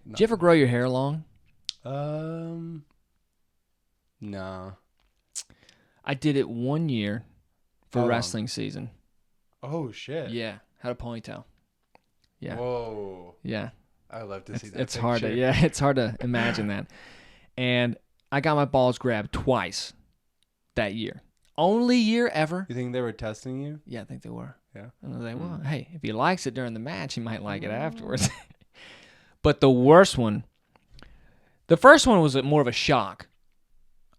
Did you ever grow your hair long? No. I did it 1 year for How wrestling long? season. Oh shit. Yeah, had a ponytail. Yeah. Whoa. Yeah. I love to see that. It's hard to it's hard to imagine that. And I got my balls grabbed twice that year. Only year ever. You think they were testing you? Yeah, I think they were. Yeah. And I was like, well, hey, if he likes it during the match, he might like it afterwards. But the worst one, the first one was more of a shock.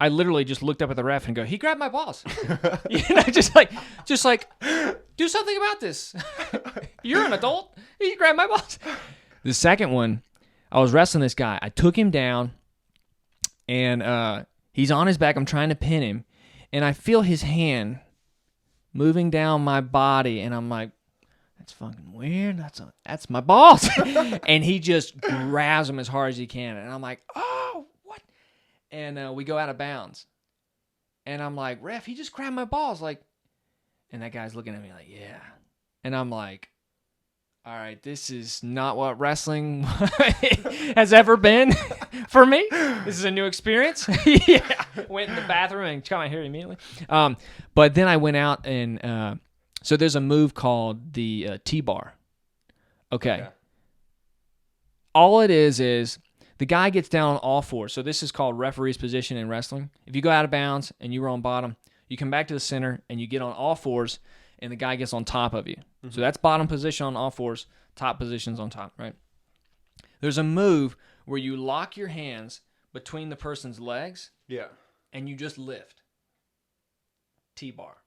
I literally just looked up at the ref and go, he grabbed my balls. Just like, do something about this. You're an adult. He grabbed my balls. The second one, I was wrestling this guy. I took him down, and he's on his back. I'm trying to pin him, and I feel his hand moving down my body, and I'm like, that's fucking weird. That's my balls. And he just grabs them as hard as he can, and I'm like, oh, what? And we go out of bounds, and I'm like, ref, he just grabbed my balls, like, and that guy's looking at me like, yeah, and I'm like, all right, this is not what wrestling has ever been for me. This is a new experience. Yeah, went in the bathroom and got my hair immediately. But then I went out and so there's a move called the T-bar. Okay. Yeah. All it is the guy gets down on all fours. So this is called referee's position in wrestling. If you go out of bounds and you were on bottom, you come back to the center and you get on all fours, and the guy gets on top of you. Mm-hmm. So that's bottom position on all fours, top position's on top, right? There's a move where you lock your hands between the person's legs. Yeah. And you just lift. T-bar.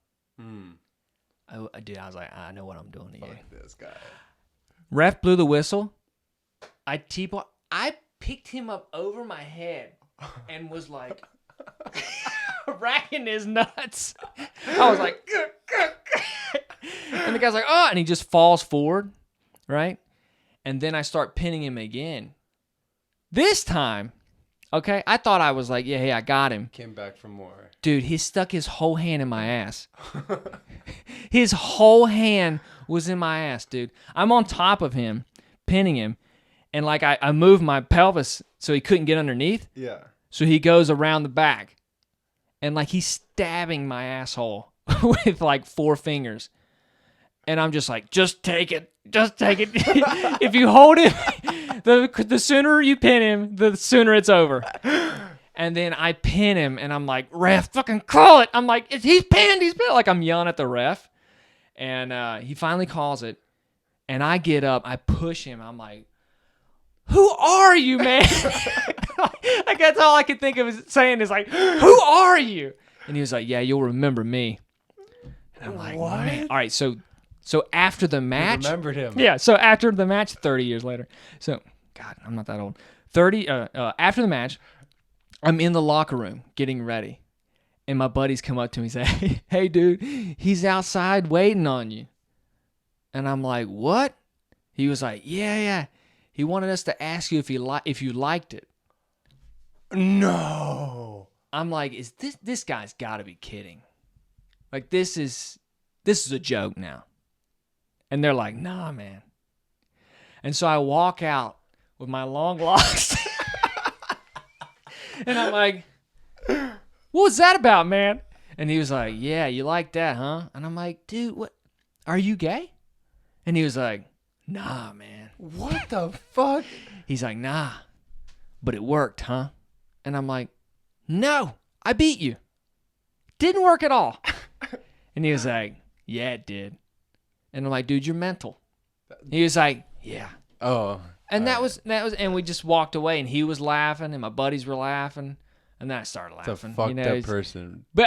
I was like, I know what I'm doing to you. Fuck this guy. Ref blew the whistle. I picked him up over my head and was like racking his nuts. I was like, and the guy's like, oh, and he just falls forward, right? And then I start pinning him again. This time, okay, I thought I was like, yeah, hey, I got him. Came back for more. Dude, he stuck his whole hand in my ass. His whole hand was in my ass, dude. I'm on top of him, pinning him, and like I moved my pelvis so he couldn't get underneath. Yeah. So he goes around the back, and like he's stabbing my asshole with like 4 fingers. And I'm just like, just take it. Just take it. If you hold him, the sooner you pin him, the sooner it's over. And then I pin him, and I'm like, ref, fucking call it. I'm like, he's pinned. Like I'm yelling at the ref. And he finally calls it. And I get up. I push him. I'm like, who are you, man? Like that's all I could think of saying is like, who are you? And he was like, yeah, you'll remember me. And I'm like, what? Man. All right, so after the match, you remembered him. Yeah. So after the match, 30 years later. So God, I'm not that old. After the match, I'm in the locker room getting ready, and my buddies come up to me and say, "Hey, dude, he's outside waiting on you." And I'm like, "What?" He was like, "Yeah. He wanted us to ask you if you liked it." No. I'm like, "Is this guy's got to be kidding? Like this is a joke now." And they're like, nah, man. And so I walk out with my long locks. And I'm like, what was that about, man? And he was like, yeah, you like that, huh? And I'm like, dude, what? Are you gay? And he was like, nah, man. What the fuck? He's like, nah, but it worked, huh? And I'm like, no, I beat you. Didn't work at all. And he was like, yeah, it did. And I'm like, dude, you're mental. He was like, yeah. Oh. And that was, and we just walked away, and he was laughing, and my buddies were laughing, and then I started laughing. It's a fucked up person. But